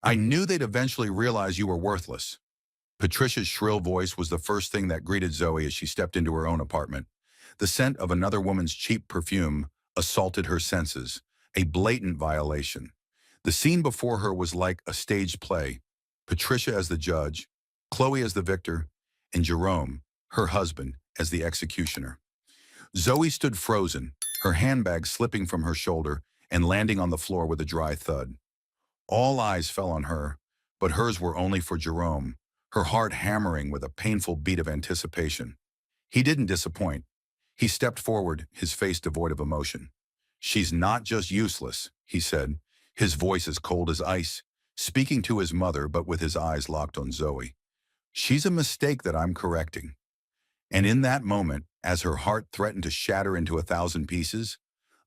I knew they'd eventually realize you were worthless. Patricia's shrill voice was the first thing that greeted Zoe as she stepped into her own apartment. The scent of another woman's cheap perfume assaulted her senses, a blatant violation. The scene before her was like a staged play. Patricia as the judge, Chloe as the victor, and Jerome, her husband, as the executioner. Zoe stood frozen, her handbag slipping from her shoulder and landing on the floor with a dry thud. All eyes fell on her, but hers were only for Jerome, her heart hammering with a painful beat of anticipation. He didn't disappoint. He stepped forward, his face devoid of emotion. "She's not just useless," he said, his voice as cold as ice, speaking to his mother but with his eyes locked on Zoe. "She's a mistake that I'm correcting." And in that moment, as her heart threatened to shatter into 1,000 pieces,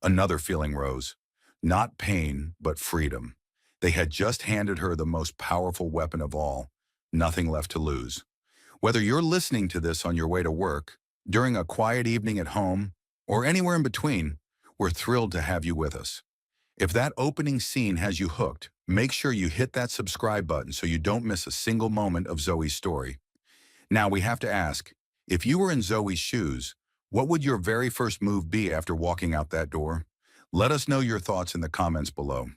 another feeling rose. Not pain, but freedom. They had just handed her the most powerful weapon of all, nothing left to lose. Whether you're listening to this on your way to work, during a quiet evening at home, or anywhere in between, we're thrilled to have you with us. If that opening scene has you hooked, make sure you hit that subscribe button so you don't miss a single moment of Zoe's story. Now we have to ask, if you were in Zoe's shoes, what would your very first move be after walking out that door? Let us know your thoughts in the comments below.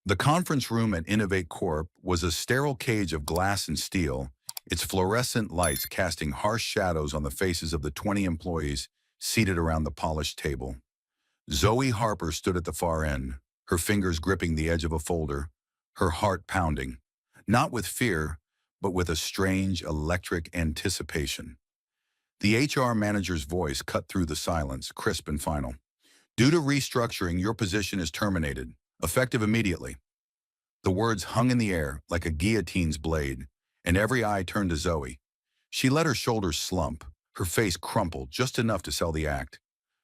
The conference room at Innovate Corp was a sterile cage of glass and steel, its fluorescent lights casting harsh shadows on the faces of the 20 employees seated around the polished table. Zoe Harper stood at the far end, her fingers gripping the edge of a folder, her heart pounding, not with fear, but with a strange, electric anticipation. The HR manager's voice cut through the silence, crisp and final. "Due to restructuring, your position is terminated, effective immediately." The words hung in the air like a guillotine's blade, and every eye turned to Zoe. She let her shoulders slump, her face crumple just enough to sell the act.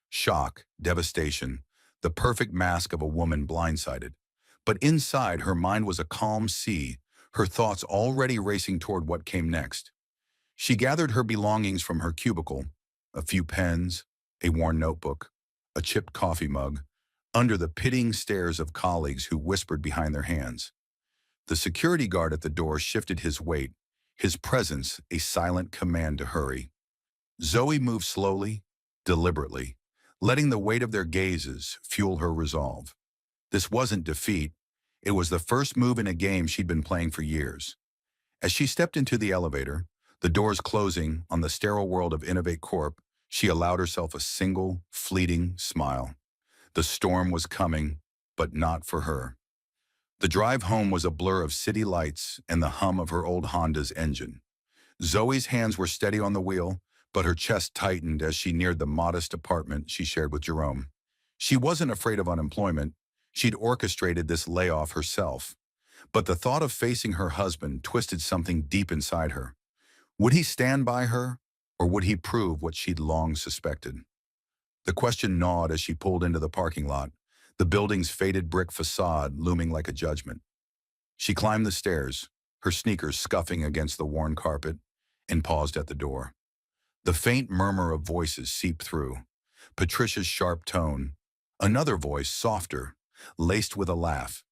Shock, devastation, the perfect mask of a woman blindsided. But inside, her mind was a calm sea, her thoughts already racing toward what came next. She gathered her belongings from her cubicle, a few pens, a worn notebook, a chipped coffee mug, under the pitying stares of colleagues who whispered behind their hands. The security guard at the door shifted his weight, his presence a silent command to hurry. Zoe moved slowly, deliberately, letting the weight of their gazes fuel her resolve. This wasn't defeat. It was the first move in a game she'd been playing for years. As she stepped into the elevator, the doors closing on the sterile world of Innovate Corp, she allowed herself a single, fleeting smile. The storm was coming, but not for her. The drive home was a blur of city lights and the hum of her old Honda's engine. Zoe's hands were steady on the wheel, but her chest tightened as she neared the modest apartment she shared with Jerome. She wasn't afraid of unemployment. She'd orchestrated this layoff herself. But the thought of facing her husband twisted something deep inside her. Would he stand by her, or would he prove what she'd long suspected? The question gnawed as she pulled into the parking lot, the building's faded brick facade looming like a judgment. She climbed the stairs, her sneakers scuffing against the worn carpet, and paused at the door. The faint murmur of voices seeped through. Patricia's sharp tone, another voice, softer, laced with a laugh.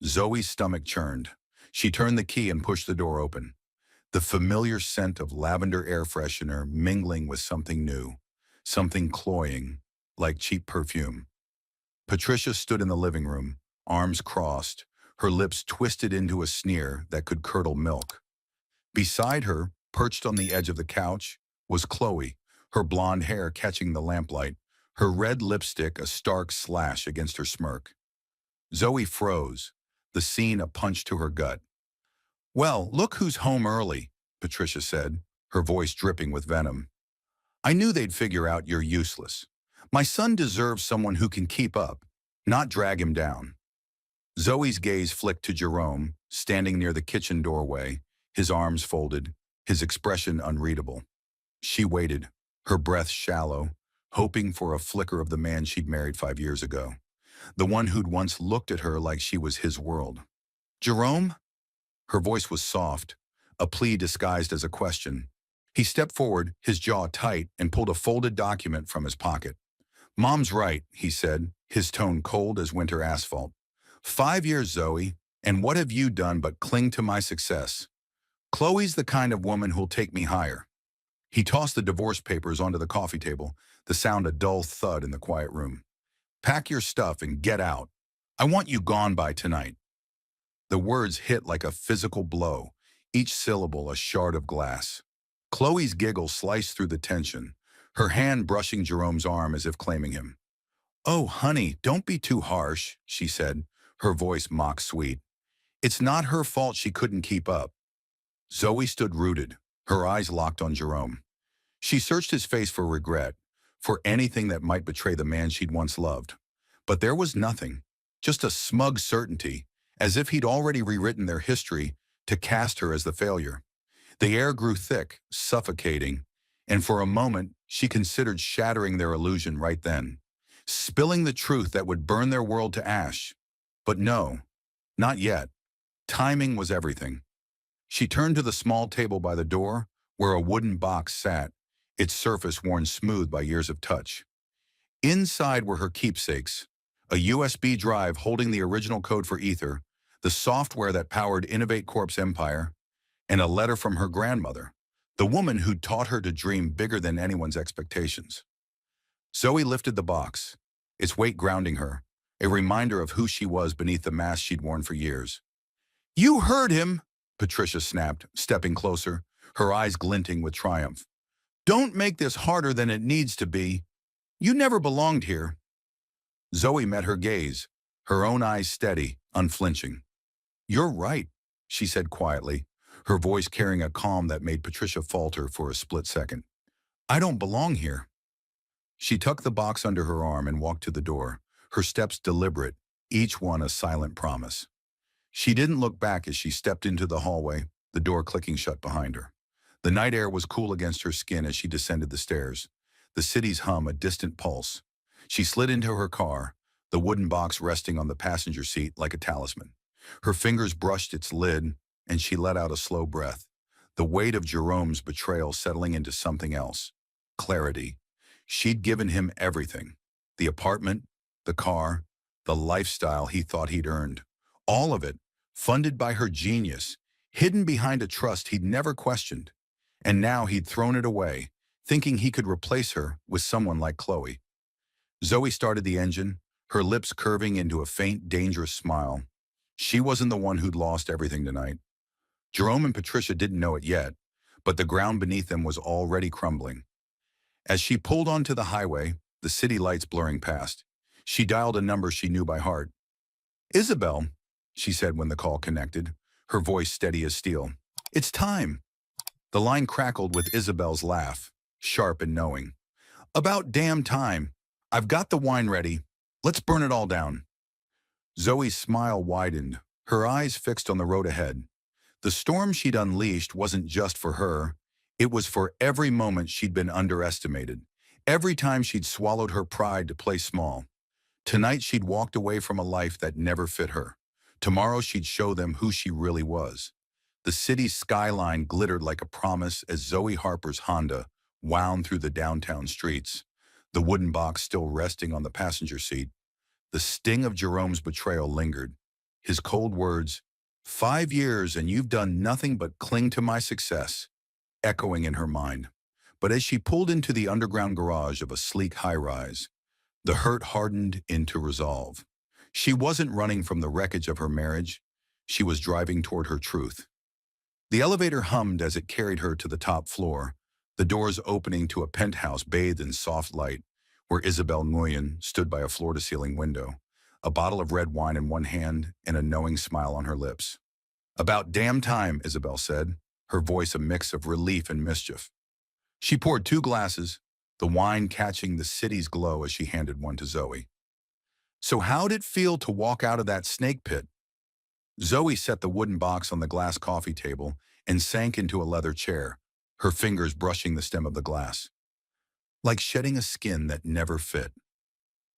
Zoe's stomach churned. She turned the key and pushed the door open. The familiar scent of lavender air freshener mingling with something new, something cloying, like cheap perfume. Patricia stood in the living room, arms crossed, her lips twisted into a sneer that could curdle milk. Beside her, perched on the edge of the couch, was Chloe, her blonde hair catching the lamplight, her red lipstick a stark slash against her smirk. Zoe froze, the scene a punch to her gut. "Well, look who's home early," Patricia said, her voice dripping with venom. "I knew they'd figure out you're useless. My son deserves someone who can keep up, not drag him down." Zoe's gaze flicked to Jerome, standing near the kitchen doorway, his arms folded, his expression unreadable. She waited, her breath shallow, hoping for a flicker of the man she'd married 5 years ago, the one who'd once looked at her like she was his world. "Jerome?" Her voice was soft, a plea disguised as a question. He stepped forward, his jaw tight, and pulled a folded document from his pocket. "Mom's right," he said, his tone cold as winter asphalt. "5 years, Zoe, And what have you done but cling to my success? Chloe's the kind of woman who'll take me higher. He tossed the divorce papers onto the coffee table, the sound a dull thud in the quiet room. Pack your stuff and get out. I want you gone by tonight. The words hit like a physical blow, each syllable a shard of glass. Chloe's giggle sliced through the tension, her hand brushing Jerome's arm as if claiming him. "Oh, honey, don't be too harsh," she said, her voice mock sweet. "It's not her fault she couldn't keep up." Zoe stood rooted, her eyes locked on Jerome. She searched his face for regret, for anything that might betray the man she'd once loved. But there was nothing, just a smug certainty, as if he'd already rewritten their history to cast her as the failure. The air grew thick, suffocating, and for a moment she considered shattering their illusion right then, spilling the truth that would burn their world to ash. But no, not yet. Timing was everything. She turned to the small table by the door, where a wooden box sat, its surface worn smooth by years of touch. Inside were her keepsakes, a USB drive holding the original code for Ether, the software that powered Innovate Corp's empire, and a letter from her grandmother, the woman who'd taught her to dream bigger than anyone's expectations. Zoe lifted the box, its weight grounding her, a reminder of who she was beneath the mask she'd worn for years. "You heard him!" Patricia snapped, stepping closer, her eyes glinting with triumph. "Don't make this harder than it needs to be. You never belonged here." Zoe met her gaze, her own eyes steady, unflinching. "You're right," she said quietly, her voice carrying a calm that made Patricia falter for a split second. "I don't belong here." She tucked the box under her arm and walked to the door, her steps deliberate, each one a silent promise. She didn't look back as she stepped into the hallway, the door clicking shut behind her. The night air was cool against her skin as she descended the stairs, the city's hum a distant pulse. She slid into her car, the wooden box resting on the passenger seat like a talisman. Her fingers brushed its lid, and she let out a slow breath, the weight of Jerome's betrayal settling into something else. Clarity. She'd given him everything. The apartment, the car, the lifestyle he thought he'd earned. All of it, funded by her genius, hidden behind a trust he'd never questioned. And now he'd thrown it away, thinking he could replace her with someone like Chloe. Zoe started the engine, her lips curving into a faint, dangerous smile. She wasn't the one who'd lost everything tonight. Jerome and Patricia didn't know it yet, but the ground beneath them was already crumbling. As she pulled onto the highway, the city lights blurring past, she dialed a number she knew by heart. "Isabel," she said when the call connected, her voice steady as steel. "It's time." The line crackled with Isabel's laugh, sharp and knowing. "About damn time. I've got the wine ready. Let's burn it all down." Zoe's smile widened, her eyes fixed on the road ahead. The storm she'd unleashed wasn't just for her. It was for every moment she'd been underestimated, every time she'd swallowed her pride to play small. Tonight she'd walked away from a life that never fit her. Tomorrow she'd show them who she really was. The city's skyline glittered like a promise as Zoe Harper's Honda wound through the downtown streets, the wooden box still resting on the passenger seat. The sting of Jerome's betrayal lingered. His cold words, "5 years and you've done nothing but cling to my success," echoing in her mind. But as she pulled into the underground garage of a sleek high-rise, the hurt hardened into resolve. She wasn't running from the wreckage of her marriage. She was driving toward her truth. The elevator hummed as it carried her to the top floor, the doors opening to a penthouse bathed in soft light, where Isabel Nguyen stood by a floor-to-ceiling window, a bottle of red wine in one hand and a knowing smile on her lips. "About damn time," Isabel said, her voice a mix of relief and mischief. She poured 2 glasses, the wine catching the city's glow as she handed one to Zoe. "So how'd it feel to walk out of that snake pit?" Zoe set the wooden box on the glass coffee table and sank into a leather chair, her fingers brushing the stem of the glass. "Like shedding a skin that never fit."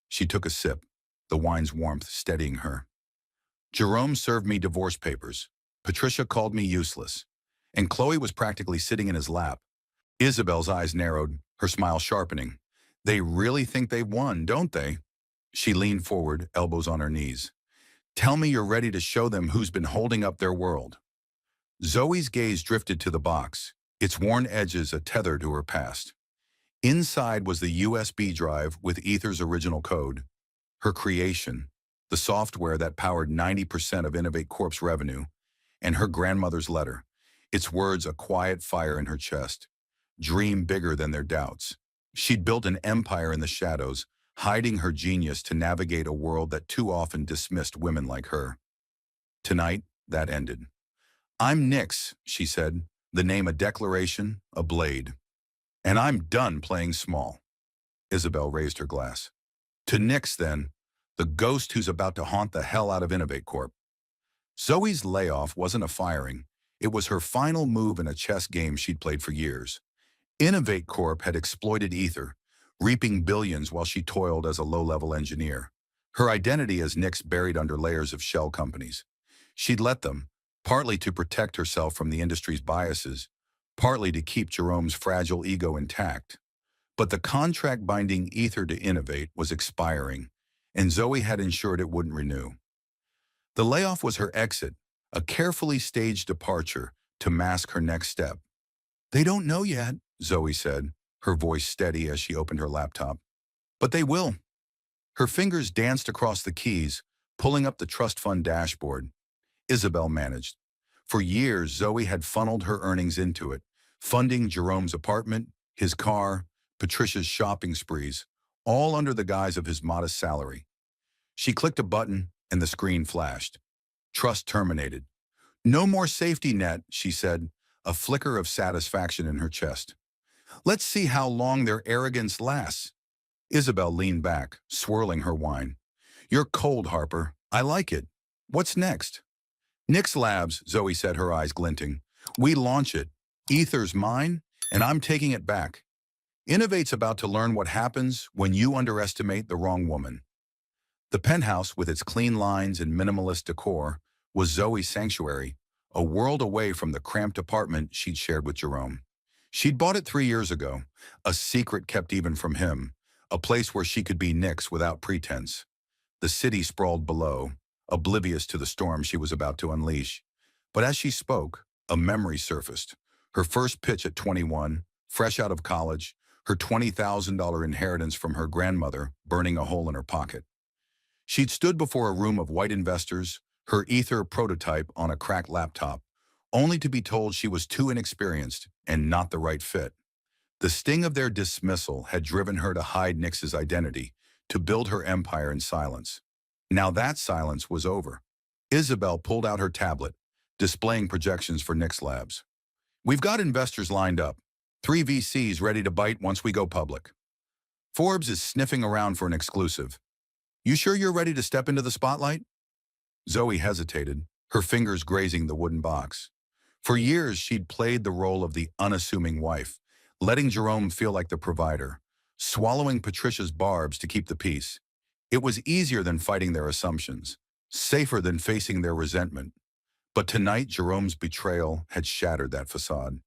She took a sip, the wine's warmth steadying her. "Jerome served me divorce papers. Patricia called me useless. And Chloe was practically sitting in his lap." Isabel's eyes narrowed, her smile sharpening. "They really think they've won, don't they?" She leaned forward, elbows on her knees. Tell me you're ready to show them who's been holding up their world. Zoe's gaze drifted to the box, its worn edges a tether to her past. Inside was the USB drive with Ether's original code, her creation, the software that powered 90% of Innovate Corp's revenue, and her grandmother's letter, its words a quiet fire in her chest. Dream bigger than their doubts. She'd built an empire in the shadows, hiding her genius to navigate a world that too often dismissed women like her. Tonight, that ended. I'm Nyx, she said, the name a declaration, a blade. And I'm done playing small. Isabel raised her glass. To Nyx, then, the ghost who's about to haunt the hell out of Innovate Corp. Zoe's layoff wasn't a firing. It was her final move in a chess game she'd played for years. Innovate Corp had exploited Ether, reaping billions while she toiled as a low-level engineer. Her identity as Nyx buried under layers of shell companies. She'd let them, partly to protect herself from the industry's biases, partly to keep Jerome's fragile ego intact. But the contract binding Ether to Innovate was expiring, and Zoe had ensured it wouldn't renew. The layoff was her exit, a carefully staged departure to mask her next step. They don't know yet, Zoe said, her voice steady as she opened her laptop. But they will. Her fingers danced across the keys, pulling up the trust fund dashboard. Isabel managed. For years, Zoe had funneled her earnings into it, funding Jerome's apartment, his car, Patricia's shopping sprees, all under the guise of his modest salary. She clicked a button, and the screen flashed. Trust terminated. No more safety net, she said, a flicker of satisfaction in her chest. Let's see how long their arrogance lasts. Isabel leaned back, swirling her wine. You're cold, Harper. I like it. What's next? Nyx Labs, Zoe said, her eyes glinting. We launch it. Ether's mine, and I'm taking it back. Innovate's about to learn what happens when you underestimate the wrong woman. The penthouse, with its clean lines and minimalist decor, was Zoe's sanctuary, a world away from the cramped apartment she'd shared with Jerome. She'd bought it 3 years ago, a secret kept even from him, a place where she could be Nyx without pretense. The city sprawled below, oblivious to the storm she was about to unleash. But as she spoke, a memory surfaced. Her first pitch at 21, fresh out of college, her $20,000 inheritance from her grandmother burning a hole in her pocket. She'd stood before a room of white investors, her Ether prototype on a cracked laptop, only to be told she was too inexperienced and not the right fit. The sting of their dismissal had driven her to hide Nyx's identity, to build her empire in silence. Now that silence was over. Isabel pulled out her tablet, displaying projections for Nyx Labs. We've got investors lined up, 3 VCs ready to bite once we go public. Forbes is sniffing around for an exclusive. You sure you're ready to step into the spotlight? Zoe hesitated, her fingers grazing the wooden box. For years, she'd played the role of the unassuming wife, letting Jerome feel like the provider, swallowing Patricia's barbs to keep the peace. It was easier than fighting their assumptions, safer than facing their resentment. But tonight, Jerome's betrayal had shattered that facade.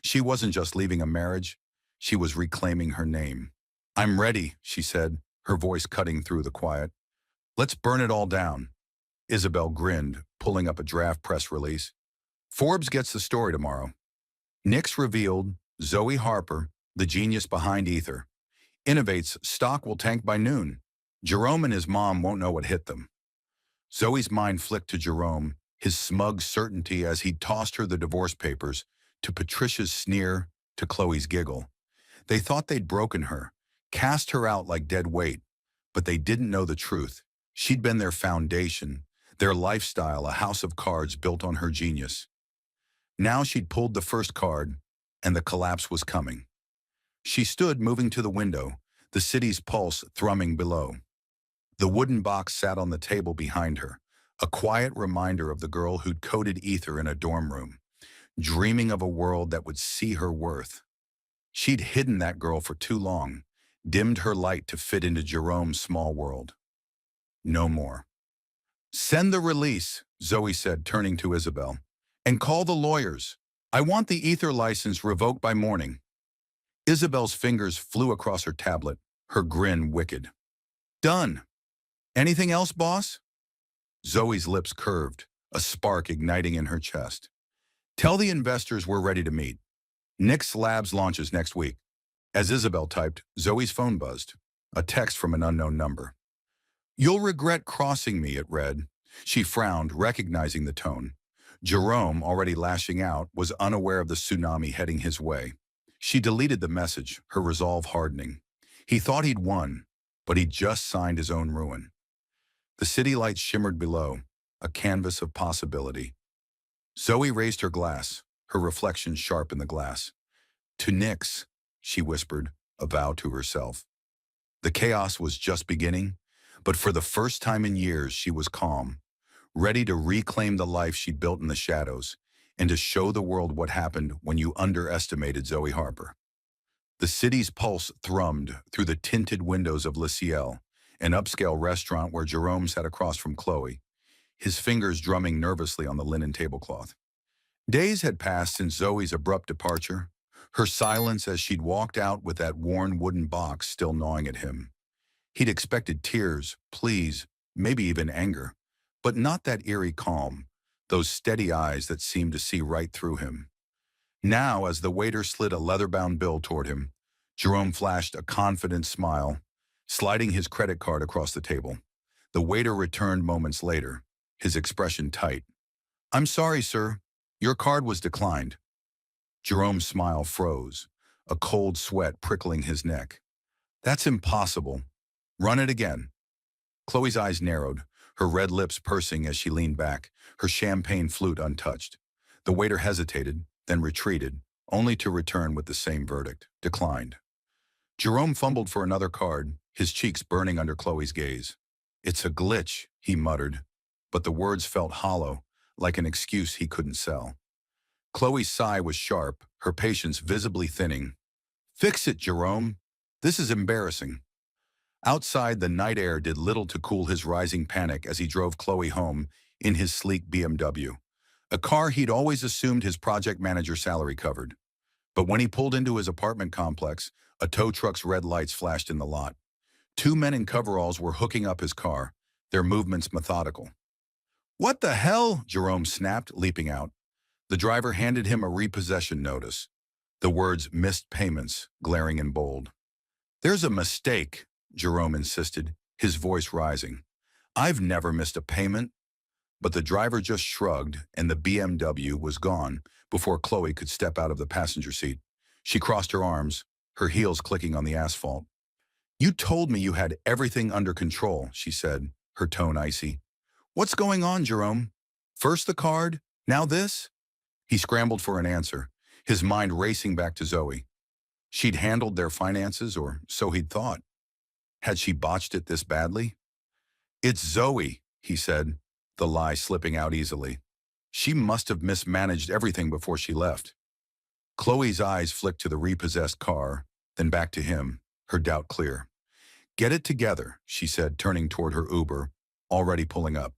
She wasn't just leaving a marriage, she was reclaiming her name. I'm ready, she said, her voice cutting through the quiet. Let's burn it all down. Isabel grinned, pulling up a draft press release. Forbes gets the story tomorrow. Nyx revealed, Zoe Harper, the genius behind Ether. Innovate's stock will tank by noon. Jerome and his mom won't know what hit them. Zoe's mind flicked to Jerome, his smug certainty as he tossed her the divorce papers, to Patricia's sneer, to Chloe's giggle. They thought they'd broken her, cast her out like dead weight, but they didn't know the truth. She'd been their foundation, their lifestyle, a house of cards built on her genius. Now she'd pulled the first card, and the collapse was coming. She stood moving to the window, the city's pulse thrumming below. The wooden box sat on the table behind her, a quiet reminder of the girl who'd coded Ether in a dorm room, dreaming of a world that would see her worth. She'd hidden that girl for too long, dimmed her light to fit into Jerome's small world. No more. Send the release, Zoe said, turning to Isabel, and call the lawyers. I want the Ether license revoked by morning. Isabel's fingers flew across her tablet, her grin wicked. Done. Anything else, boss? Zoe's lips curved, a spark igniting in her chest. Tell the investors we're ready to meet. Nick's Labs launches next week. As Isabel typed, Zoe's phone buzzed. A text from an unknown number. You'll regret crossing me, it read. She frowned, recognizing the tone. Jerome, already lashing out, was unaware of the tsunami heading his way. She deleted the message, her resolve hardening. He thought he'd won, but he'd just signed his own ruin. The city lights shimmered below, a canvas of possibility. Zoe raised her glass, her reflection sharp in the glass. To Nick's, she whispered, a vow to herself. The chaos was just beginning, but for the first time in years she was calm, ready to reclaim the life she'd built in the shadows and to show the world what happened when you underestimated Zoe Harper. The city's pulse thrummed through the tinted windows of Le Ciel, an upscale restaurant where Jerome sat across from Chloe, his fingers drumming nervously on the linen tablecloth. Days had passed since Zoe's abrupt departure, her silence as she'd walked out with that worn wooden box still gnawing at him. He'd expected tears, pleas, maybe even anger, but not that eerie calm, those steady eyes that seemed to see right through him. Now, as the waiter slid a leather-bound bill toward him, Jerome flashed a confident smile, sliding his credit card across the table. The waiter returned moments later, his expression tight. I'm sorry, sir. Your card was declined. Jerome's smile froze, a cold sweat prickling his neck. That's impossible. Run it again. Chloe's eyes narrowed, her red lips pursing as she leaned back, her champagne flute untouched. The waiter hesitated, then retreated, only to return with the same verdict, declined. Jerome fumbled for another card, his cheeks burning under Chloe's gaze. It's a glitch, he muttered, but the words felt hollow, like an excuse he couldn't sell. Chloe's sigh was sharp, her patience visibly thinning. Fix it, Jerome. This is embarrassing. Outside, the night air did little to cool his rising panic as he drove Chloe home in his sleek BMW, a car he'd always assumed his project manager salary covered. But when he pulled into his apartment complex, a tow truck's red lights flashed in the lot. Two men in coveralls were hooking up his car, their movements methodical. What the hell? Jerome snapped, leaping out. The driver handed him a repossession notice, the words missed payments glaring in bold. There's a mistake, Jerome insisted, his voice rising. I've never missed a payment. But the driver just shrugged and the BMW was gone before Chloe could step out of the passenger seat. She crossed her arms, her heels clicking on the asphalt. You told me you had everything under control, she said, her tone icy. What's going on, Jerome? First the card, now this? He scrambled for an answer, his mind racing back to Zoe. She'd handled their finances, or so he'd thought. Had she botched it this badly? It's Zoe, he said, the lie slipping out easily. She must have mismanaged everything before she left. Chloe's eyes flicked to the repossessed car, then back to him, her doubt clear. Get it together, she said, turning toward her Uber, already pulling up.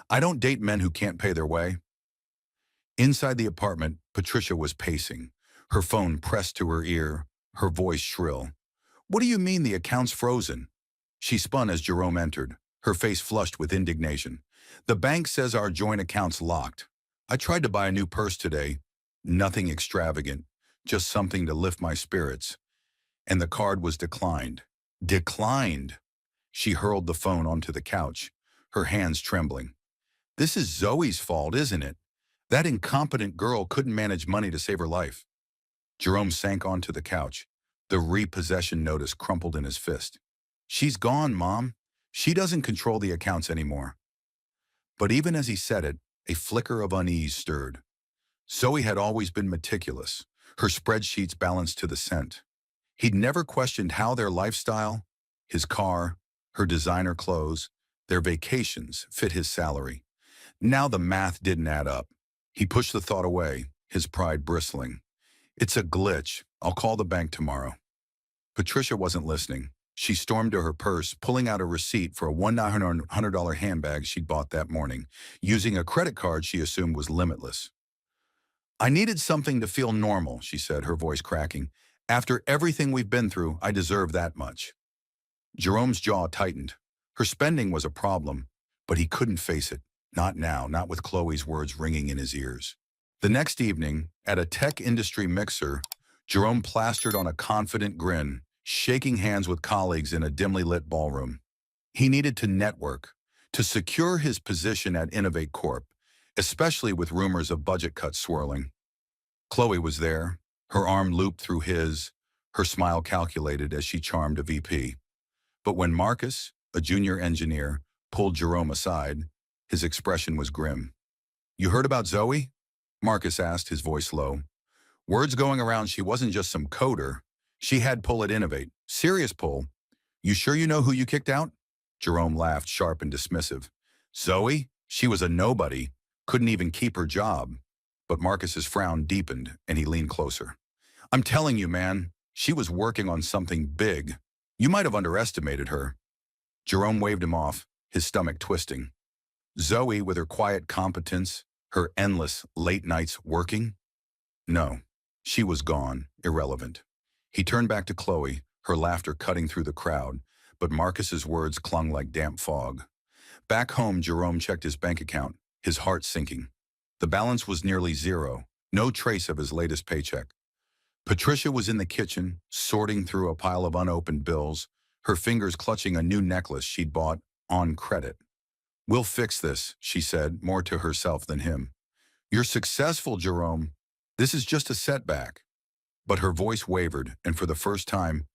I don't date men who can't pay their way. Inside the apartment, Patricia was pacing, her phone pressed to her ear, her voice shrill. What do you mean the account's frozen? She spun as Jerome entered, her face flushed with indignation. The bank says our joint account's locked. I tried to buy a new purse today. Nothing extravagant, just something to lift my spirits. And the card was declined. Declined! She hurled the phone onto the couch, her hands trembling. This is Zoe's fault, isn't it? That incompetent girl couldn't manage money to save her life. Jerome sank onto the couch, the repossession notice crumpled in his fist. She's gone, Mom. She doesn't control the accounts anymore. But even as he said it, a flicker of unease stirred. Zoe had always been meticulous, her spreadsheets balanced to the cent. He'd never questioned how their lifestyle, his car, her designer clothes, their vacations fit his salary. Now the math didn't add up. He pushed the thought away, his pride bristling. It's a glitch. I'll call the bank tomorrow. Patricia wasn't listening. She stormed to her purse, pulling out a receipt for a $100 handbag she'd bought that morning, using a credit card she assumed was limitless. I needed something to feel normal, she said, her voice cracking. After everything we've been through, I deserve that much. Jerome's jaw tightened. Her spending was a problem, but he couldn't face it. Not now, not with Chloe's words ringing in his ears. The next evening, at a tech industry mixer, Jerome plastered on a confident grin, shaking hands with colleagues in a dimly lit ballroom. He needed to network, to secure his position at Innovate Corp, especially with rumors of budget cuts swirling. Chloe was there, her arm looped through his, her smile calculated as she charmed a VP. But when Marcus, a junior engineer, pulled Jerome aside, his expression was grim. "You heard about Zoe?" Marcus asked, his voice low. "Words going around she wasn't just some coder. She had pull at Innovate. Serious pull. You sure you know who you kicked out?" Jerome laughed, sharp and dismissive. "Zoe? She was a nobody. Couldn't even keep her job." But Marcus's frown deepened, and he leaned closer. "I'm telling you, man, she was working on something big. You might have underestimated her." Jerome waved him off, his stomach twisting. Zoe, with her quiet competence, her endless late nights working? No, she was gone, irrelevant. He turned back to Chloe, her laughter cutting through the crowd, but Marcus's words clung like damp fog. Back home, Jerome checked his bank account, his heart sinking. The balance was nearly zero, no trace of his latest paycheck. Patricia was in the kitchen, sorting through a pile of unopened bills, her fingers clutching a new necklace she'd bought on credit. "We'll fix this," she said, more to herself than him. "You're successful, Jerome. This is just a setback." But her voice wavered, and for the first time,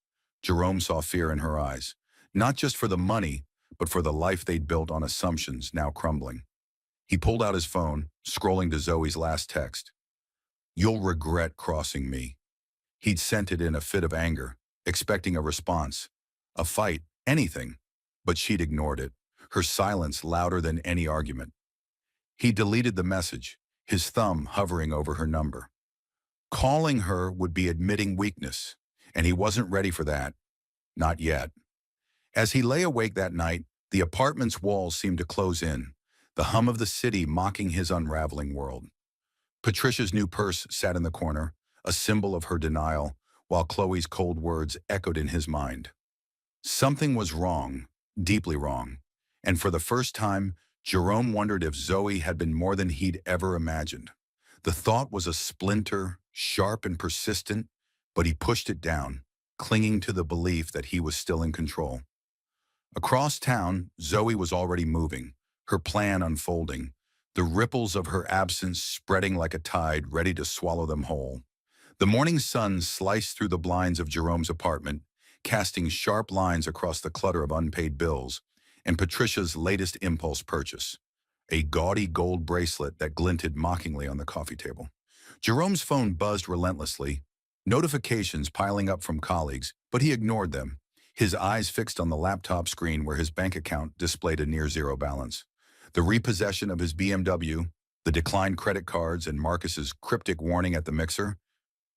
Jerome saw fear in her eyes. Not just for the money, but for the life they'd built on assumptions now crumbling. He pulled out his phone, scrolling to Zoe's last text. "You'll regret crossing me." He'd sent it in a fit of anger, expecting a response, a fight, anything. But she'd ignored it, her silence louder than any argument. He deleted the message, his thumb hovering over her number. Calling her would be admitting weakness, and he wasn't ready for that. Not yet. As he lay awake that night, the apartment's walls seemed to close in, the hum of the city mocking his unraveling world. Patricia's new purse sat in the corner, a symbol of her denial, while Chloe's cold words echoed in his mind. Something was wrong, deeply wrong, and for the first time, Jerome wondered if Zoe had been more than he'd ever imagined. The thought was a splinter, sharp and persistent, but he pushed it down, clinging to the belief that he was still in control. Across town, Zoe was already moving, her plan unfolding, the ripples of her absence spreading like a tide ready to swallow them whole. The morning sun sliced through the blinds of Jerome's apartment, casting sharp lines across the clutter of unpaid bills, and Patricia's latest impulse purchase, a gaudy gold bracelet that glinted mockingly on the coffee table. Jerome's phone buzzed relentlessly, notifications piling up from colleagues, but he ignored them, his eyes fixed on the laptop screen where his bank account displayed a near-zero balance. The repossession of his BMW, the declined credit cards, and Marcus's cryptic warning at the mixer,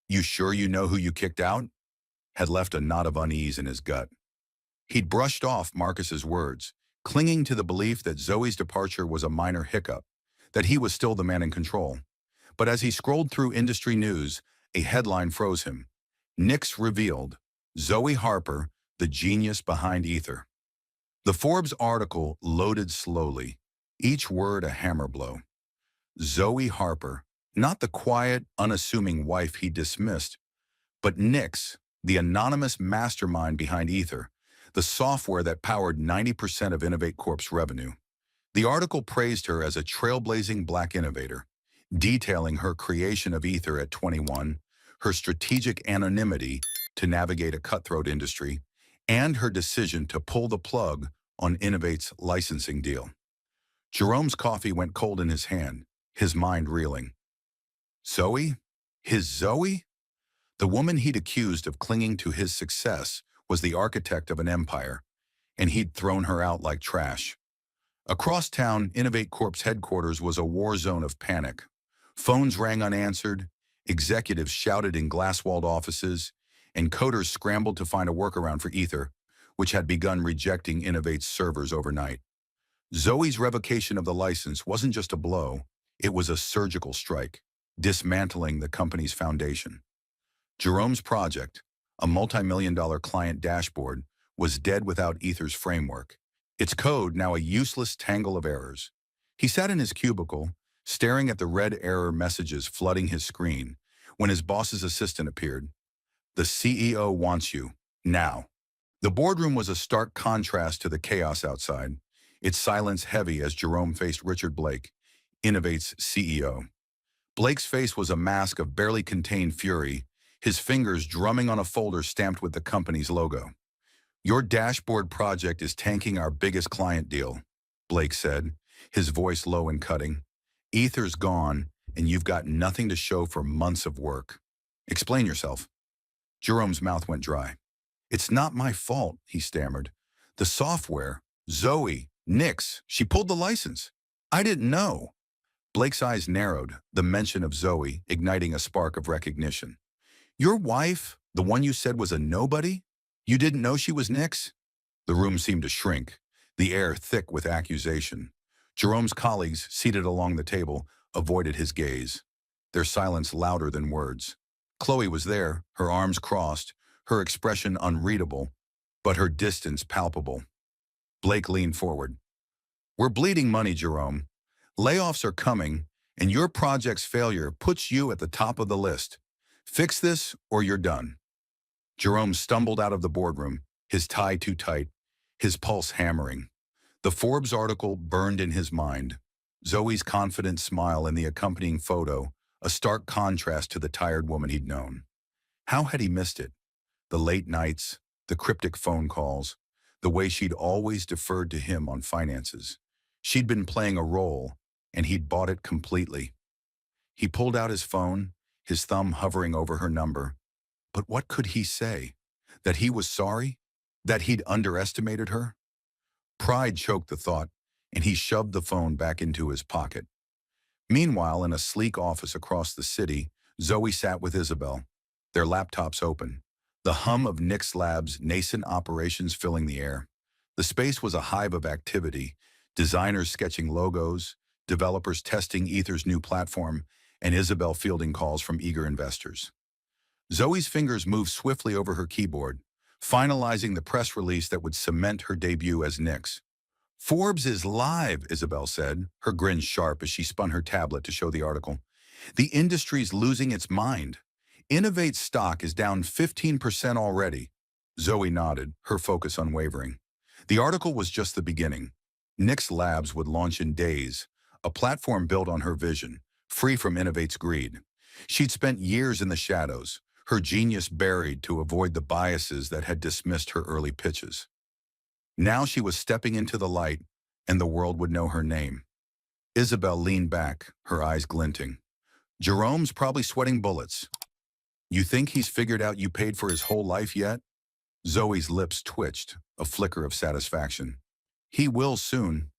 "You sure you know who you kicked out?" had left a knot of unease in his gut. He'd brushed off Marcus's words, clinging to the belief that Zoe's departure was a minor hiccup, that he was still the man in control. But as he scrolled through industry news, a headline froze him. Nix revealed, Zoe Harper, the genius behind Ether. The Forbes article loaded slowly, each word a hammer blow. Zoe Harper, not the quiet, unassuming wife he dismissed, but Nix, the anonymous mastermind behind Ether, the software that powered 90% of Innovate Corp's revenue. The article praised her as a trailblazing Black innovator, detailing her creation of Ether at 21, her strategic anonymity to navigate a cutthroat industry, and her decision to pull the plug on Innovate's licensing deal. Jerome's coffee went cold in his hand, his mind reeling. Zoe? His Zoe? The woman he'd accused of clinging to his success was the architect of an empire, and he'd thrown her out like trash. Across town, Innovate Corp's headquarters was a war zone of panic. Phones rang unanswered, executives shouted in glass-walled offices, and coders scrambled to find a workaround for Ether, which had begun rejecting Innovate's servers overnight. Zoe's revocation of the license wasn't just a blow, it was a surgical strike, dismantling the company's foundation. Jerome's project, a multi-million-dollar client dashboard, was dead without Ether's framework, its code now a useless tangle of errors. He sat in his cubicle, staring at the red error messages flooding his screen, when his boss's assistant appeared. The CEO wants you, now. The boardroom was a stark contrast to the chaos outside, its silence heavy as Jerome faced Richard Blake, Innovate's CEO. Blake's face was a mask of barely contained fury, his fingers drumming on a folder stamped with the company's logo. Your dashboard project is tanking our biggest client deal, Blake said, his voice low and cutting. Ether's gone, and you've got nothing to show for months of work. Explain yourself. Jerome's mouth went dry. It's not my fault, he stammered. The software, Zoe, Nix, she pulled the license. I didn't know. Blake's eyes narrowed, the mention of Zoe igniting a spark of recognition. Your wife, the one you said was a nobody? You didn't know she was Nix? The room seemed to shrink, the air thick with accusation. Jerome's colleagues, seated along the table, avoided his gaze, their silence louder than words. Chloe was there, her arms crossed, her expression unreadable, but her distance palpable. Blake leaned forward. We're bleeding money, Jerome. Layoffs are coming, and your project's failure puts you at the top of the list. Fix this or you're done. Jerome stumbled out of the boardroom, his tie too tight, his pulse hammering. The Forbes article burned in his mind. Zoe's confident smile and the accompanying photo, a stark contrast to the tired woman he'd known. How had he missed it? The late nights, the cryptic phone calls, the way she'd always deferred to him on finances. She'd been playing a role, and he'd bought it completely. He pulled out his phone, his thumb hovering over her number. But what could he say? That he was sorry? That he'd underestimated her? Pride choked the thought, and he shoved the phone back into his pocket. Meanwhile, in a sleek office across the city, Zoe sat with Isabel, their laptops open, the hum of Nix Labs' nascent operations filling the air. The space was a hive of activity, designers sketching logos, developers testing Ether's new platform, and Isabel fielding calls from eager investors. Zoe's fingers moved swiftly over her keyboard, finalizing the press release that would cement her debut as Nix. Forbes is live, Isabel said, her grin sharp as she spun her tablet to show the article. The industry's losing its mind. Innovate's stock is down 15% already. Zoe nodded, her focus unwavering. The article was just the beginning. Nix Labs would launch in days, a platform built on her vision, free from Innovate's greed. She'd spent years in the shadows, her genius buried to avoid the biases that had dismissed her early pitches. Now she was stepping into the light, and the world would know her name. Isabel leaned back, her eyes glinting. Jerome's probably sweating bullets. You think he's figured out you paid for his whole life yet? Zoe's lips twitched, a flicker of satisfaction. He will soon.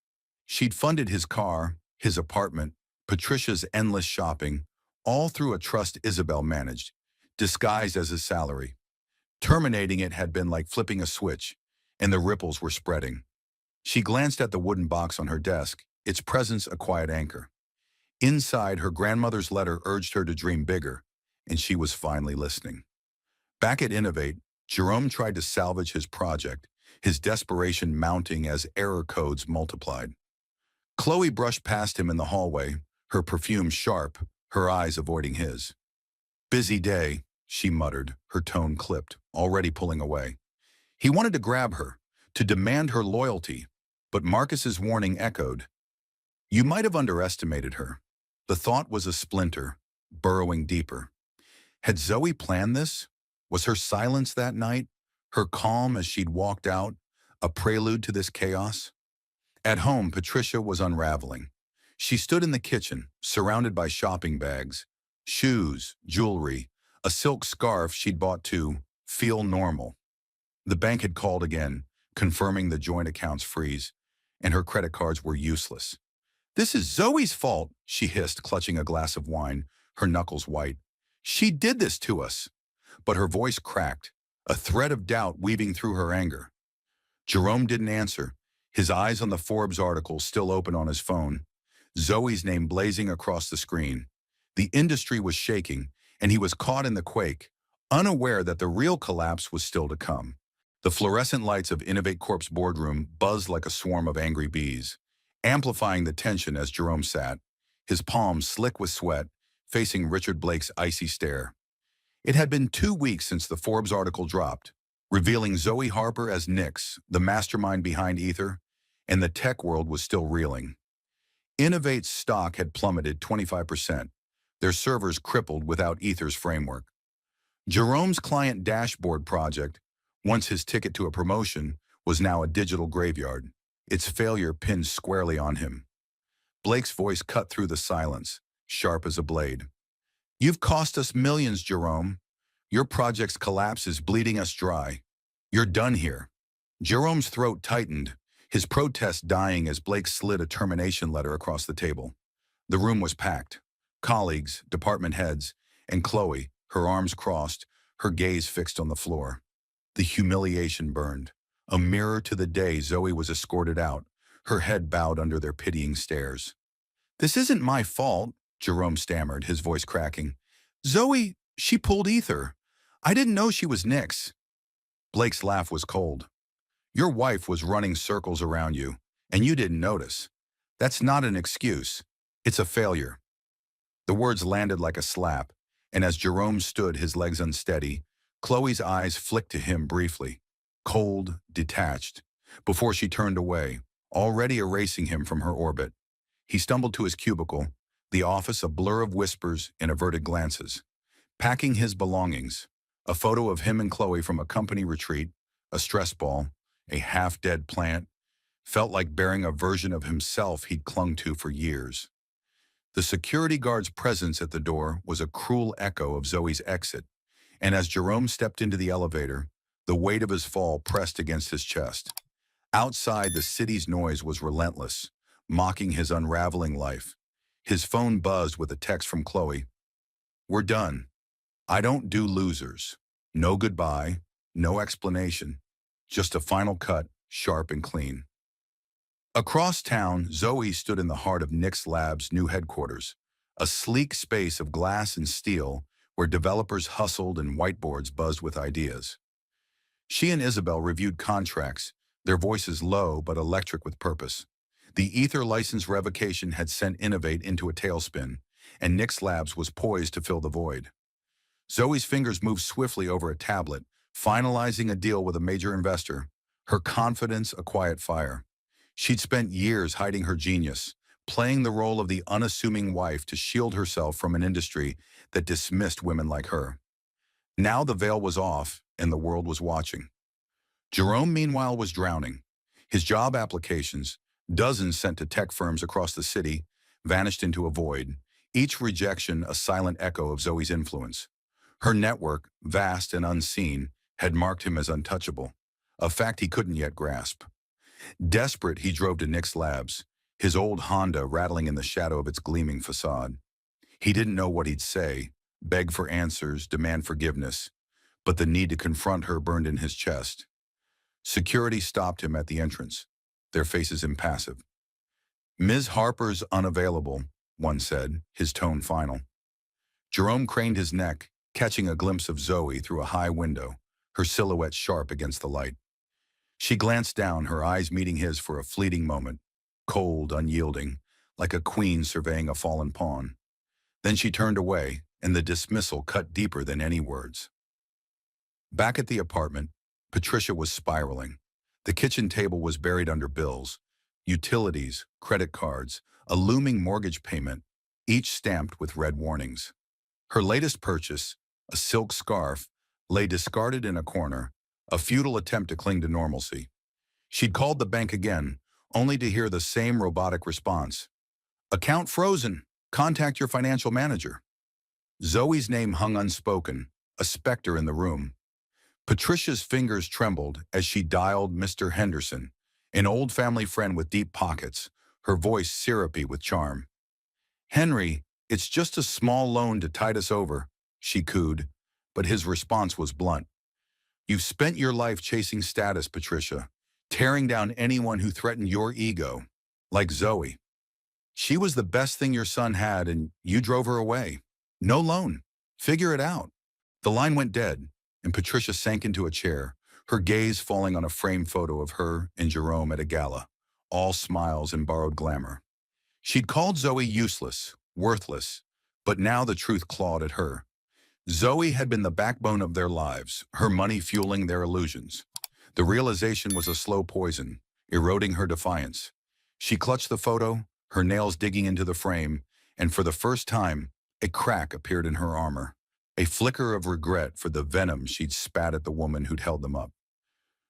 She'd funded his car, his apartment, Patricia's endless shopping, all through a trust Isabel managed, disguised as his salary. Terminating it had been like flipping a switch, and the ripples were spreading. She glanced at the wooden box on her desk, its presence a quiet anchor. Inside, her grandmother's letter urged her to dream bigger, and she was finally listening. Back at Innovate, Jerome tried to salvage his project, his desperation mounting as error codes multiplied. Chloe brushed past him in the hallway, her perfume sharp, her eyes avoiding his. Busy day, she muttered, her tone clipped, already pulling away. He wanted to grab her, to demand her loyalty, but Marcus's warning echoed. You might have underestimated her. The thought was a splinter, burrowing deeper. Had Zoe planned this? Was her silence that night, her calm as she'd walked out, a prelude to this chaos? At home, Patricia was unraveling. She stood in the kitchen, surrounded by shopping bags, shoes, jewelry, a silk scarf she'd bought to feel normal. The bank had called again, confirming the joint account's freeze, and her credit cards were useless. This is Zoe's fault, she hissed, clutching a glass of wine, her knuckles white. She did this to us. But her voice cracked, a thread of doubt weaving through her anger. Jerome didn't answer, his eyes on the Forbes article still open on his phone, Zoe's name blazing across the screen. The industry was shaking, and he was caught in the quake, unaware that the real collapse was still to come. The fluorescent lights of Innovate Corp's boardroom buzzed like a swarm of angry bees. amplifying the tension as Jerome sat, his palms slick with sweat, facing Richard Blake's icy stare. It had been 2 weeks since the Forbes article dropped, revealing Zoe Harper as Nix, the mastermind behind Ether, and the tech world was still reeling. Innovate's stock had plummeted 25%, their servers crippled without Ether's framework. Jerome's client dashboard project, once his ticket to a promotion, was now a digital graveyard, its failure pinned squarely on him. Blake's voice cut through the silence, sharp as a blade. "You've cost us millions, Jerome. Your project's collapse is bleeding us dry. You're done here." Jerome's throat tightened, his protest dying as Blake slid a termination letter across the table. The room was packed. Colleagues, department heads, and Chloe, her arms crossed, her gaze fixed on the floor. The humiliation burned, a mirror to the day Zoe was escorted out, her head bowed under their pitying stares. "This isn't my fault," Jerome stammered, his voice cracking. "Zoe, she pulled Ether. I didn't know she was Nix." Blake's laugh was cold. "Your wife was running circles around you, and you didn't notice. That's not an excuse. It's a failure." The words landed like a slap, and as Jerome stood, his legs unsteady, Chloe's eyes flicked to him briefly, cold, detached, before she turned away, already erasing him from her orbit. He stumbled to his cubicle, the office a blur of whispers and averted glances. Packing his belongings, a photo of him and Chloe from a company retreat, a stress ball, a half-dead plant, felt like bearing a version of himself he'd clung to for years. The security guard's presence at the door was a cruel echo of Zoe's exit, and as Jerome stepped into the elevator, the weight of his fall pressed against his chest. Outside, the city's noise was relentless, mocking his unraveling life. His phone buzzed with a text from Chloe. "We're done. I don't do losers. No goodbye, no explanation. Just a final cut, sharp and clean." Across town, Zoe stood in the heart of Nix Labs' new headquarters, a sleek space of glass and steel where developers hustled and whiteboards buzzed with ideas. She and Isabel reviewed contracts, their voices low but electric with purpose. The Ether license revocation had sent Innovate into a tailspin, and Nix Labs was poised to fill the void. Zoe's fingers moved swiftly over a tablet, finalizing a deal with a major investor, her confidence a quiet fire. She'd spent years hiding her genius, playing the role of the unassuming wife to shield herself from an industry that dismissed women like her. Now the veil was off, and the world was watching. Jerome, meanwhile, was drowning. His job applications, dozens sent to tech firms across the city, vanished into a void, each rejection a silent echo of Zoe's influence. Her network, vast and unseen, had marked him as untouchable, a fact he couldn't yet grasp. Desperate, he drove to Nix Labs, his old Honda rattling in the shadow of its gleaming facade. He didn't know what he'd say, beg for answers, demand forgiveness, but the need to confront her burned in his chest. Security stopped him at the entrance, their faces impassive. "Ms. Harper's unavailable," one said, his tone final. Jerome craned his neck, catching a glimpse of Zoe through a high window, her silhouette sharp against the light. She glanced down, her eyes meeting his for a fleeting moment, cold, unyielding, like a queen surveying a fallen pawn. Then she turned away, and the dismissal cut deeper than any words. Back at the apartment, Patricia was spiraling. The kitchen table was buried under bills, utilities, credit cards, a looming mortgage payment, each stamped with red warnings. Her latest purchase, a silk scarf, lay discarded in a corner, a futile attempt to cling to normalcy. She'd called the bank again, only to hear the same robotic response. "Account frozen. Contact your financial manager." Zoe's name hung unspoken, a specter in the room. Patricia's fingers trembled as she dialed Mr. Henderson, an old family friend with deep pockets, her voice syrupy with charm. "Henry, it's just a small loan to tide us over," she cooed, but his response was blunt. "You've spent your life chasing status, Patricia, tearing down anyone who threatened your ego, like Zoe. She was the best thing your son had, and you drove her away. No loan. Figure it out." The line went dead, and Patricia sank into a chair, her gaze falling on a framed photo of her and Jerome at a gala, all smiles and borrowed glamour. She'd called Zoe useless, worthless, but now the truth clawed at her. Zoe had been the backbone of their lives, her money fueling their illusions. The realization was a slow poison, eroding her defiance. She clutched the photo, her nails digging into the frame, and for the first time, a crack appeared in her armor, a flicker of regret for the venom she'd spat at the woman who'd held them up.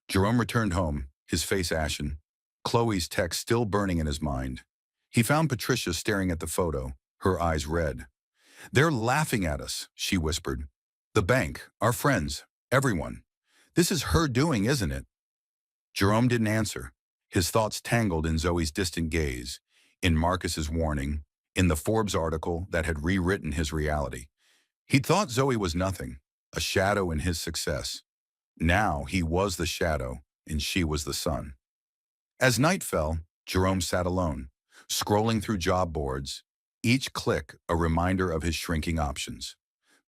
Jerome returned home, his face ashen, Chloe's text still burning in his mind. He found Patricia staring at the photo, her eyes red. "They're laughing at us," she whispered. "The bank, our friends, everyone. This is her doing, isn't it?" Jerome didn't answer. His thoughts tangled in Zoe's distant gaze, in Marcus's warning, in the Forbes article that had rewritten his reality. He'd thought Zoe was nothing, a shadow in his success. Now he was the shadow, and she was the sun. As night fell, Jerome sat alone, scrolling through job boards, each click a reminder of his shrinking options.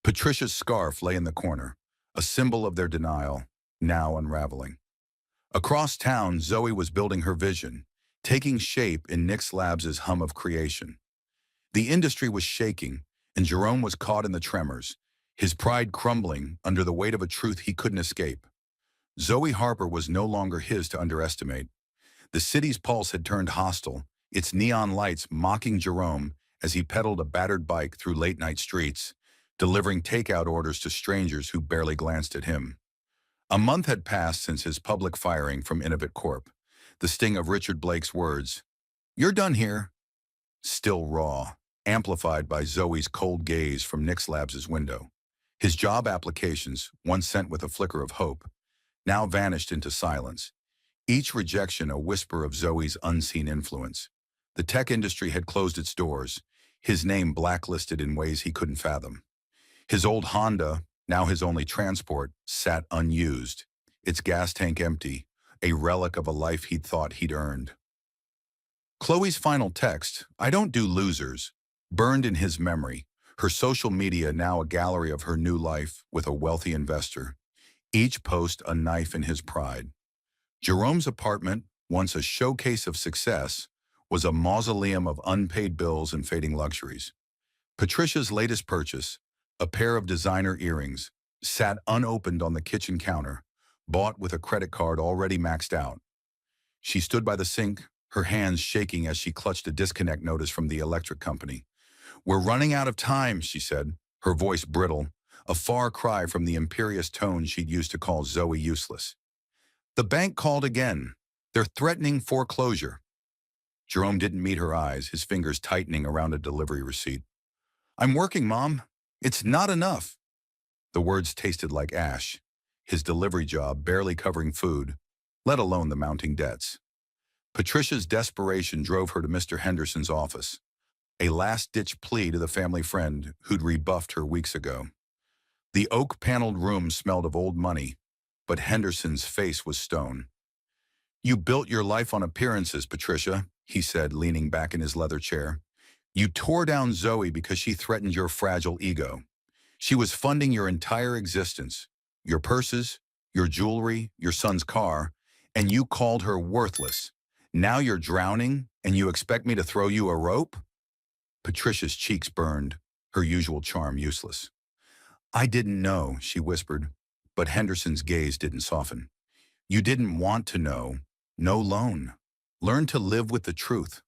Patricia's scarf lay in the corner, a symbol of their denial, now unraveling. Across town, Zoe was building her vision, taking shape in Nick's Labs' hum of creation. The industry was shaking, and Jerome was caught in the tremors, his pride crumbling under the weight of a truth he couldn't escape. Zoe Harper was no longer his to underestimate. The city's pulse had turned hostile, its neon lights mocking Jerome as he pedaled a battered bike through late-night streets, delivering takeout orders to strangers who barely glanced at him. A month had passed since his public firing from Innovate Corp. The sting of Richard Blake's words, "You're done here," still raw, amplified by Zoe's cold gaze from Nick's Labs' window. His job applications, once sent with a flicker of hope, now vanished into silence, each rejection a whisper of Zoe's unseen influence. The tech industry had closed its doors, his name blacklisted in ways he couldn't fathom. His old Honda, now his only transport, sat unused, its gas tank empty, a relic of a life he'd thought he'd earned. Chloe's final text, "I don't do losers," burned in his memory, her social media now a gallery of her new life with a wealthy investor, each post a knife in his pride. Jerome's apartment, once a showcase of success, was a mausoleum of unpaid bills and fading luxuries. Patricia's latest purchase, a pair of designer earrings, sat unopened on the kitchen counter, bought with a credit card already maxed out. She stood by the sink, her hands shaking as she clutched a disconnect notice from the electric company. "We're running out of time," she said, her voice brittle, a far cry from the imperious tone she'd used to call Zoe useless. "The bank called again. They're threatening foreclosure." Jerome didn't meet her eyes, his fingers tightening around a delivery receipt. "I'm working, Mom. It's not enough." The words tasted like ash, his delivery job barely covering food, let alone the mounting debts. Patricia's desperation drove her to Mr. Henderson's office, a last-ditch plea to the family friend who'd rebuffed her weeks ago. The oak-paneled room smelled of old money, but Henderson's face was stone. "You built your life on appearances, Patricia," he said, leaning back in his leather chair. "You tore down Zoe because she threatened your fragile ego. She was funding your entire existence, your purses, your jewelry, your son's car, and you called her worthless. Now you're drowning, and you expect me to throw you a rope?" Patricia's cheeks burned, her usual charm useless. "I didn't know," she whispered, but Henderson's gaze didn't soften. "You didn't want to know. No loan. Learn to live with the truth."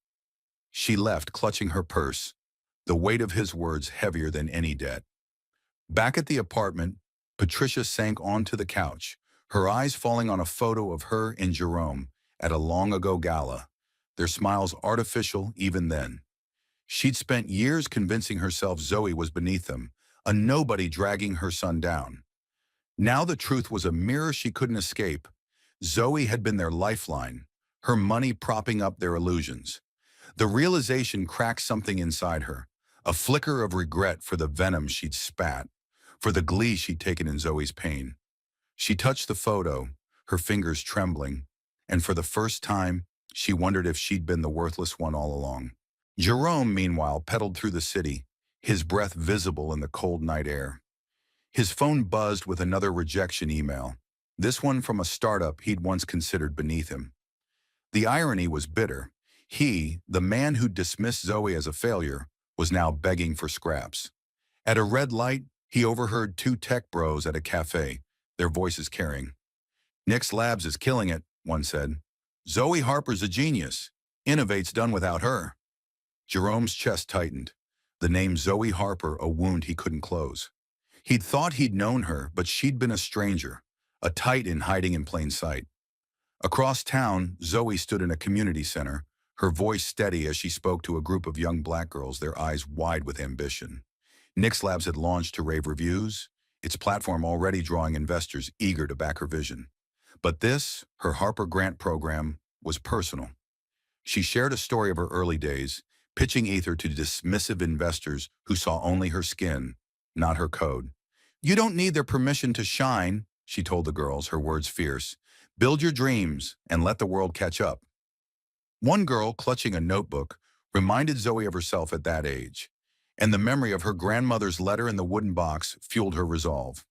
She left, clutching her purse, the weight of his words heavier than any debt. Back at the apartment, Patricia sank onto the couch, her eyes falling on a photo of her and Jerome at a long-ago gala, their smiles artificial even then. She'd spent years convincing herself Zoe was beneath them, a nobody dragging her son down. Now the truth was a mirror she couldn't escape. Zoe had been their lifeline, her money propping up their illusions. The realization cracked something inside her, a flicker of regret for the venom she'd spat, for the glee she'd taken in Zoe's pain. She touched the photo, her fingers trembling, and for the first time, she wondered if she'd been the worthless one all along. Jerome, meanwhile, pedaled through the city, his breath visible in the cold night air. His phone buzzed with another rejection email, this one from a startup he'd once considered beneath him. The irony was bitter. He, the man who dismissed Zoe as a failure, was now begging for scraps. At a red light, he overheard two tech bros at a cafe, their voices carrying. "Nick's Labs is killing it," one said. "Zoe Harper's a genius. Innovate's done without her." Jerome's chest tightened. The name Zoe Harper, a wound he couldn't close. He'd thought he'd known her, but she'd been a stranger, a titan hiding in plain sight. Across town, Zoe stood in a community center, her voice steady as she spoke to a group of young black girls, their eyes wide with ambition. Nick's Labs had launched to rave reviews, its platform already drawing investors eager to back her vision. But this, her Harper Grant program, was personal. She shared a story of her early days, pitching Ether to dismissive investors who saw only her skin, not her code. "You don't need their permission to shine," she told the girls, her words fierce. "Build your dreams and let the world catch up." One girl, clutching a notebook, reminded Zoe of herself at that age, and the memory of her grandmother's letter in the wooden box fueled her resolve.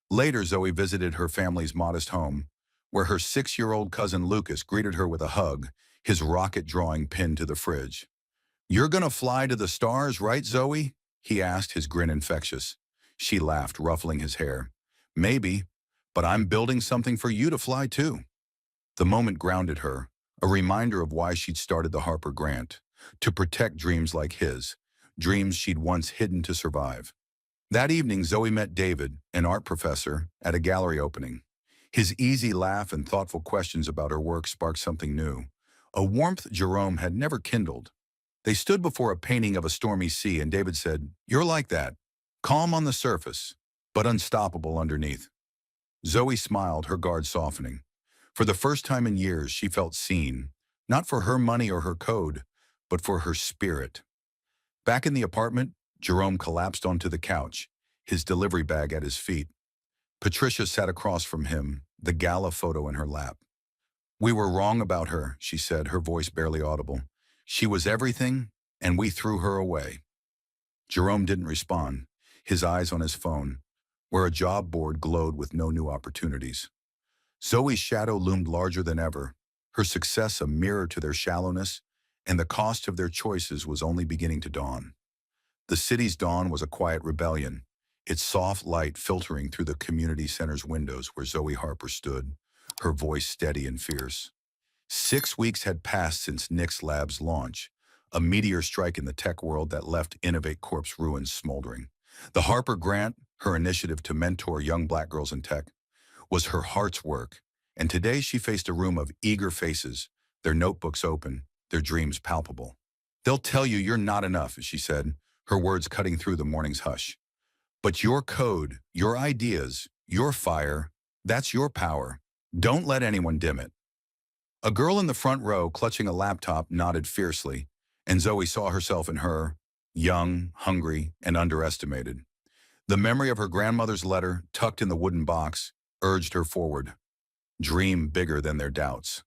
Later, Zoe visited her family's modest home, where her 6-year-old cousin Lucas greeted her with a hug, his rocket drawing pinned to the fridge. "You're gonna fly to the stars, right, Zoe?" he asked, his grin infectious. She laughed, ruffling his hair. "Maybe, but I'm building something for you to fly too." The moment grounded her, a reminder of why she'd started the Harper Grant, to protect dreams like his, dreams she'd once hidden to survive. That evening, Zoe met David, an art professor, at a gallery opening. His easy laugh and thoughtful questions about her work sparked something new, a warmth Jerome had never kindled. They stood before a painting of a stormy sea, and David said, "You're like that, calm on the surface, but unstoppable underneath." Zoe smiled, her guard softening. For the first time in years, she felt seen, not for her money or her code, but for her spirit. Back in the apartment, Jerome collapsed onto the couch, his delivery bag at his feet. Patricia sat across from him, the gala photo in her lap. "We were wrong about her," she said, her voice barely audible. "She was everything, and we threw her away." Jerome didn't respond, his eyes on his phone, where a job board glowed with no new opportunities. Zoe's shadow loomed larger than ever, her success a mirror to their shallowness, and the cost of their choices was only beginning to dawn. The city's dawn was a quiet rebellion, its soft light filtering through the community center's windows where Zoe Harper stood, her voice steady and fierce. 6 weeks had passed since Nick's Labs' launch, a meteor strike in the tech world that left Innovate Corp's ruins smoldering. The Harper Grant, her initiative to mentor young black girls in tech, was her heart's work, and today she faced a room of eager faces, their notebooks open, their dreams palpable. "They'll tell you you're not enough," she said, her words cutting through the morning's hush. "But your code, your ideas, your fire, that's your power. Don't let anyone dim it." A girl in the front row, clutching a laptop, nodded fiercely, and Zoe saw herself in her, young, hungry, and underestimated. The memory of her grandmother's letter, tucked in the wooden box, urged her forward. Dream bigger than their doubts.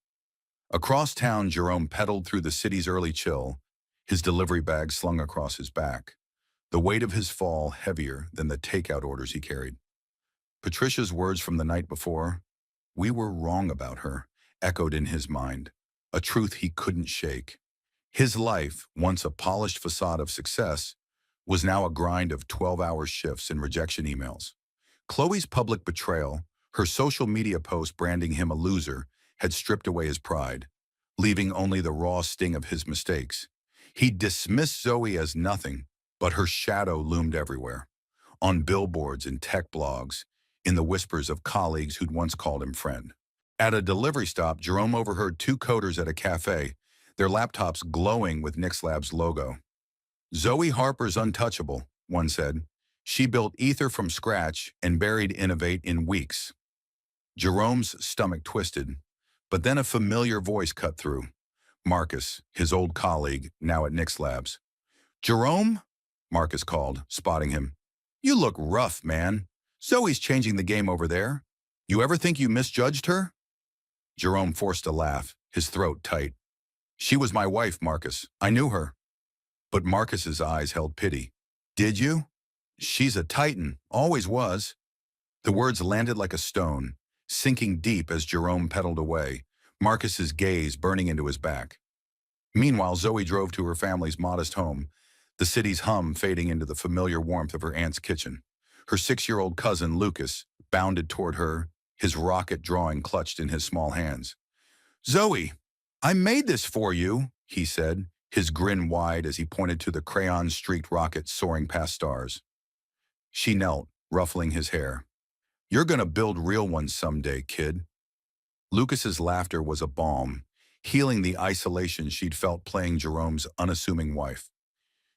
Across town, Jerome pedaled through the city's early chill, his delivery bag slung across his back, the weight of his fall heavier than the takeout orders he carried. Patricia's words from the night before, "We were wrong about her," echoed in his mind, a truth he couldn't shake. His life, once a polished facade of success, was now a grind of 12-hour shifts and rejection emails. Chloe's public betrayal, her social media post branding him a loser, had stripped away his pride, leaving only the raw sting of his mistakes. He dismissed Zoe as nothing, but her shadow loomed everywhere. On billboards and tech blogs, in the whispers of colleagues who'd once called him friend. At a delivery stop, Jerome overheard two coders at a cafe, their laptops glowing with Nick's Labs logo. "Zoe Harper's untouchable," one said. "She built Ether from scratch and buried Innovate in weeks." Jerome's stomach twisted, but then a familiar voice cut through. Marcus, his old colleague, now at Nick's Labs. "Jerome?" Marcus called, spotting him. "You look rough, man. Zoe's changing the game over there. You ever think you misjudged her?" Jerome forced a laugh, his throat tight. "She was my wife, Marcus. I knew her." But Marcus's eyes held pity. "Did you?" "She's a titan, always was." The words landed like a stone, sinking deep as Jerome pedaled away, Marcus's gaze burning into his back. Meanwhile, Zoe drove to her family's modest home, the city's hum fading into the familiar warmth of her aunt's kitchen. Her 6-year-old cousin, Lucas, bounded toward her, his rocket drawing clutched in his small hands. "Zoe, I made this for you," he said, his grin wide as he pointed to the crayon-streaked rocket soaring past stars. She knelt, ruffling his hair. "You're gonna build real ones someday, kid." Lucas's laughter was a balm, healing the isolation she'd felt playing Jerome's unassuming wife.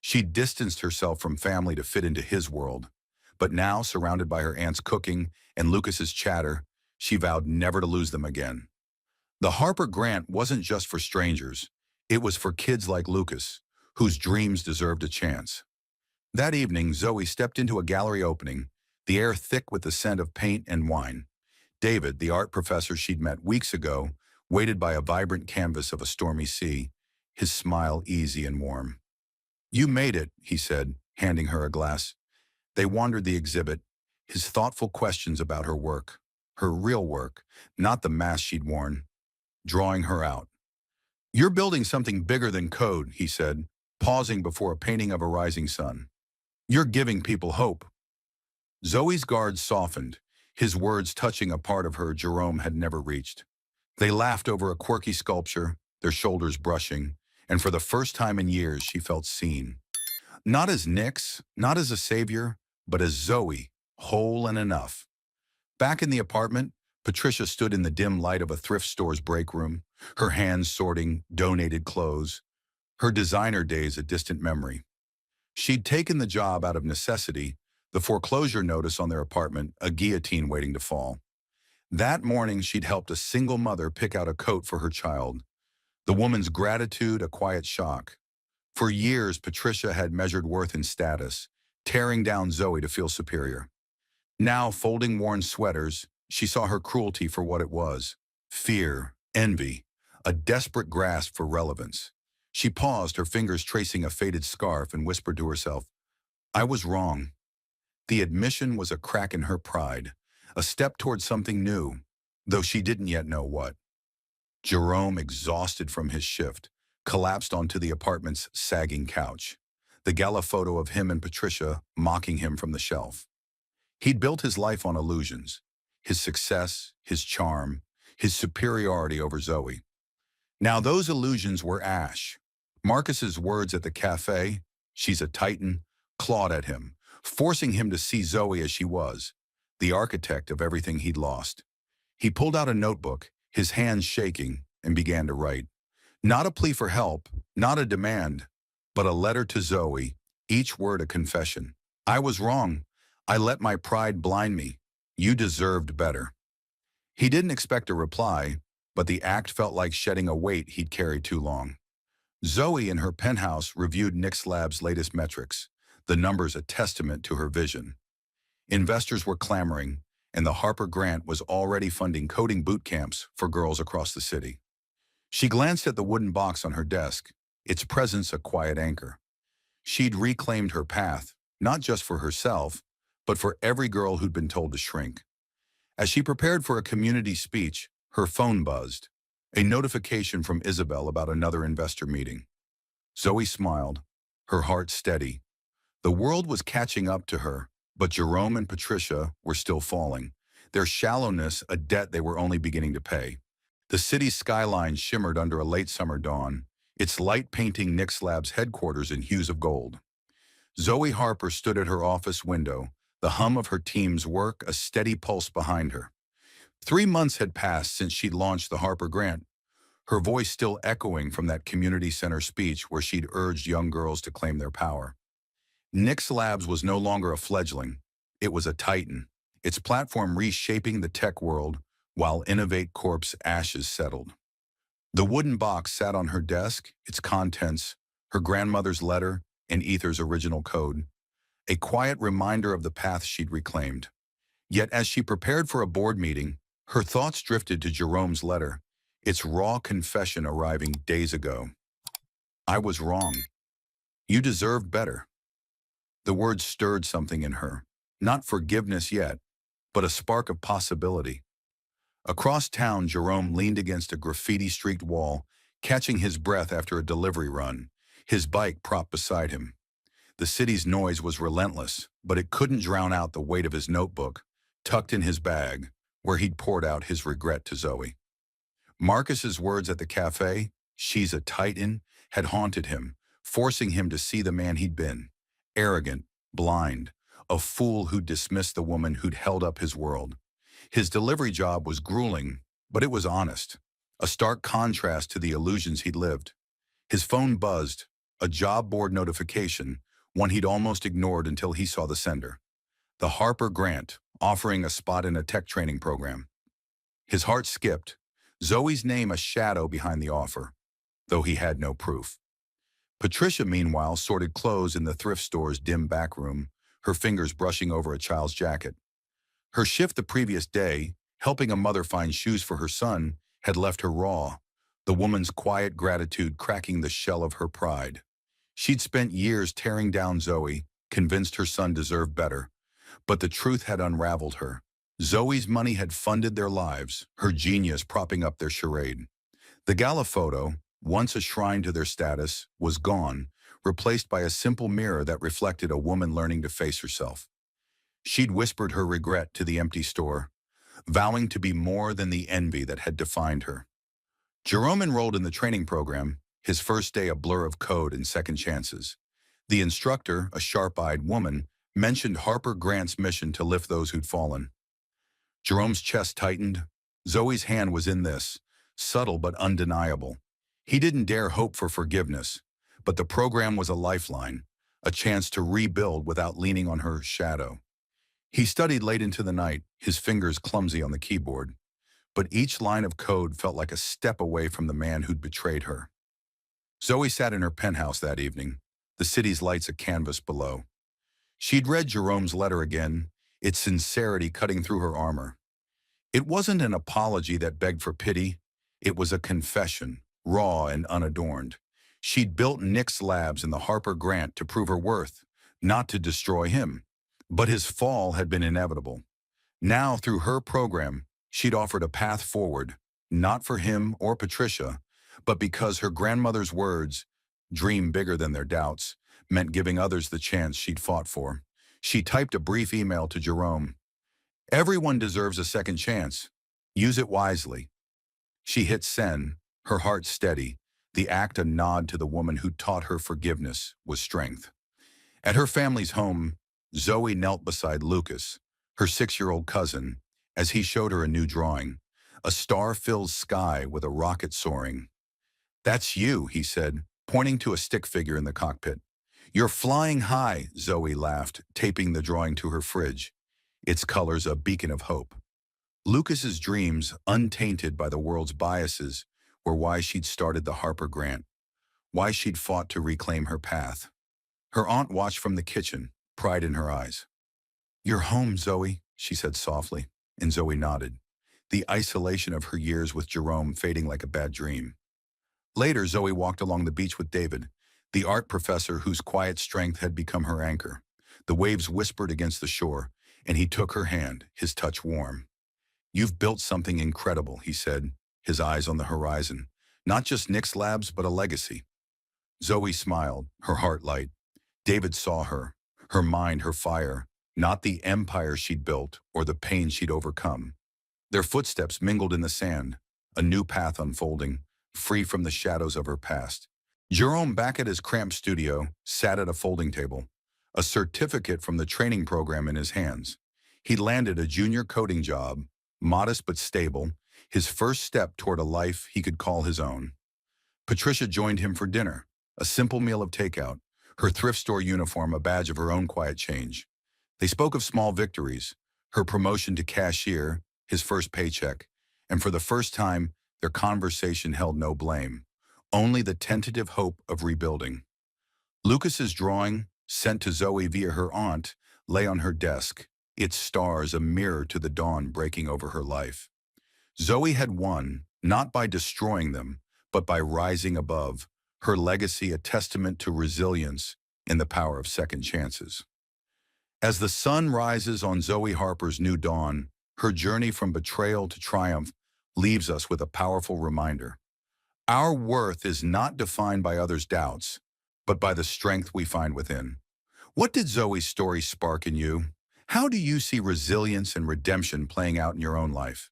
She'd distanced herself from family to fit into his world, but now, surrounded by her aunt's cooking and Lucas's chatter, she vowed never to lose them again. The Harper Grant wasn't just for strangers, it was for kids like Lucas, whose dreams deserved a chance. That evening, Zoe stepped into a gallery opening, the air thick with the scent of paint and wine. David, the art professor she'd met weeks ago, waited by a vibrant canvas of a stormy sea, his smile easy and warm. "You made it," he said, handing her a glass. They wandered the exhibit, his thoughtful questions about her work, her real work, not the mask she'd worn, drawing her out. "You're building something bigger than code," he said, pausing before a painting of a rising sun. "You're giving people hope." Zoe's guard softened, his words touching a part of her Jerome had never reached. They laughed over a quirky sculpture, their shoulders brushing, and for the first time in years she felt seen. Not as Nyx, not as a savior, but as Zoe, whole and enough. Back in the apartment, Patricia stood in the dim light of a thrift store's break room, her hands sorting donated clothes, her designer days a distant memory. She'd taken the job out of necessity, the foreclosure notice on their apartment, a guillotine waiting to fall. That morning, she'd helped a single mother pick out a coat for her child. The woman's gratitude, a quiet shock. For years, Patricia had measured worth in status, tearing down Zoe to feel superior. Now, folding worn sweaters, she saw her cruelty for what it was: fear, envy, a desperate grasp for relevance. She paused, her fingers tracing a faded scarf, and whispered to herself, "I was wrong." The admission was a crack in her pride, a step toward something new, though she didn't yet know what. Jerome, exhausted from his shift, collapsed onto the apartment's sagging couch, the gala photo of him and Patricia mocking him from the shelf. He'd built his life on illusions, his success, his charm, his superiority over Zoe. Now those illusions were ash. Marcus's words at the cafe, "She's a titan," clawed at him, forcing him to see Zoe as she was, the architect of everything he'd lost. He pulled out a notebook, his hands shaking, and began to write. Not a plea for help, not a demand, but a letter to Zoe, each word a confession. "I was wrong. I let my pride blind me. You deserved better." He didn't expect a reply, but the act felt like shedding a weight he'd carried too long. Zoe in her penthouse reviewed Nyx Lab's latest metrics, the numbers a testament to her vision. Investors were clamoring, and the Harper Grant was already funding coding boot camps for girls across the city. She glanced at the wooden box on her desk, its presence a quiet anchor. She'd reclaimed her path, not just for herself, but for every girl who'd been told to shrink. As she prepared for a community speech, her phone buzzed, a notification from Isabel about another investor meeting. Zoe smiled, her heart steady. The world was catching up to her, but Jerome and Patricia were still falling, their shallowness a debt they were only beginning to pay. The city's skyline shimmered under a late summer dawn, its light painting Nyx Lab's headquarters in hues of gold. Zoe Harper stood at her office window, the hum of her team's work a steady pulse behind her. 3 months had passed since she'd launched the Harper Grant, her voice still echoing from that community center speech where she'd urged young girls to claim their power. Nyx Labs was no longer a fledgling, it was a titan, its platform reshaping the tech world while Innovate Corp's ashes settled. The wooden box sat on her desk, its contents, her grandmother's letter, and Ether's original code, a quiet reminder of the path she'd reclaimed. Yet as she prepared for a board meeting, her thoughts drifted to Jerome's letter, its raw confession arriving days ago. "I was wrong. You deserved better." The words stirred something in her, not forgiveness yet, but a spark of possibility. Across town, Jerome leaned against a graffiti-streaked wall, catching his breath after a delivery run, his bike propped beside him. The city's noise was relentless, but it couldn't drown out the weight of his notebook, tucked in his bag, where he'd poured out his regret to Zoe. Marcus's words at the cafe, "She's a titan," had haunted him, forcing him to see the man he'd been. Arrogant, blind, a fool who'd dismissed the woman who'd held up his world. His delivery job was grueling, but it was honest, a stark contrast to the illusions he'd lived. His phone buzzed, a job board notification, one he'd almost ignored until he saw the sender. The Harper Grant, offering a spot in a tech training program. His heart skipped, Zoe's name a shadow behind the offer, though he had no proof. Patricia, meanwhile, sorted clothes in the thrift store's dim back room, her fingers brushing over a child's jacket. Her shift the previous day, helping a mother find shoes for her son, had left her raw, the woman's quiet gratitude cracking the shell of her pride. She'd spent years tearing down Zoe, convinced her son deserved better, but the truth had unraveled her. Zoe's money had funded their lives, her genius propping up their charade. The gala photo, once a shrine to their status, was gone, replaced by a simple mirror that reflected a woman learning to face herself. She'd whispered her regret to the empty store, vowing to be more than the envy that had defined her. Jerome enrolled in the training program, his first day a blur of code and second chances. The instructor, a sharp-eyed woman, mentioned Harper Grant's mission to lift those who'd fallen. Jerome's chest tightened. Zoe's hand was in this, subtle but undeniable. He didn't dare hope for forgiveness, but the program was a lifeline, a chance to rebuild without leaning on her shadow. He studied late into the night, his fingers clumsy on the keyboard, but each line of code felt like a step away from the man who'd betrayed her. Zoe sat in her penthouse that evening, the city's lights a canvas below. She'd read Jerome's letter again, its sincerity cutting through her armor. It wasn't an apology that begged for pity, it was a confession, raw and unadorned. She'd built Nick's labs in the Harper Grant to prove her worth, not to destroy him. But his fall had been inevitable. Now, through her program, she'd offered a path forward, not for him or Patricia, but because her grandmother's words, "Dream bigger than their doubts," meant giving others the chance she'd fought for. She typed a brief email to Jerome. "Everyone deserves a second chance. Use it wisely." She hit send, her heart steady, the act a nod to the woman who taught her forgiveness was strength. At her family's home, Zoe knelt beside Lucas, her 6-year-old cousin, as he showed her a new drawing, a star-filled sky with a rocket soaring. "That's you," he said, pointing to a stick figure in the cockpit. "You're flying high," Zoe laughed, taping the drawing to her fridge, its colors a beacon of hope. Lucas's dreams, untainted by the world's biases, were why she'd started the Harper Grant, why she'd fought to reclaim her path. Her aunt watched from the kitchen, pride in her eyes. "You're home, Zoe," she said softly, and Zoe nodded, the isolation of her years with Jerome fading like a bad dream. Later, Zoe walked along the beach with David, the art professor whose quiet strength had become her anchor. The waves whispered against the shore, and he took her hand, his touch warm. "You've built something incredible," he said, his eyes on the horizon. "Not just Nick's labs, but a legacy." Zoe smiled, her heart light. David saw her, her mind, her fire, not the empire she'd built or the pain she'd overcome. Their footsteps mingled in the sand, a new path unfolding, free from the shadows of her past. Jerome, back at his cramped studio, sat at a folding table, a certificate from the training program in his hands. He'd landed a junior coding job, modest but stable, his first step toward a life he could call his own. Patricia joined him for dinner, a simple meal of takeout, her thrift store uniform a badge of her own quiet change. They spoke of small victories, her promotion to cashier, his first paycheck, and for the first time, their conversation held no blame, only the tentative hope of rebuilding. Lucas's drawing, sent to Zoe via her aunt, lay on her desk, its stars a mirror to the dawn breaking over her life. Zoe had won, not by destroying them, but by rising above, her legacy a testament to resilience and the power of second chances. As the sun rises on Zoe Harper's new dawn, Her journey from betrayal to triumph leaves us with a powerful reminder. Our worth is not defined by others' doubts, but by the strength we find within. What did Zoe's story spark in you? How do you see resilience and redemption playing out in your own life?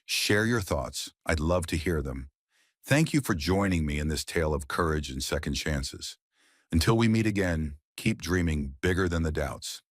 Share your thoughts. I'd love to hear them. Thank you for joining me in this tale of courage and second chances. Until we meet again, keep dreaming bigger than the doubts.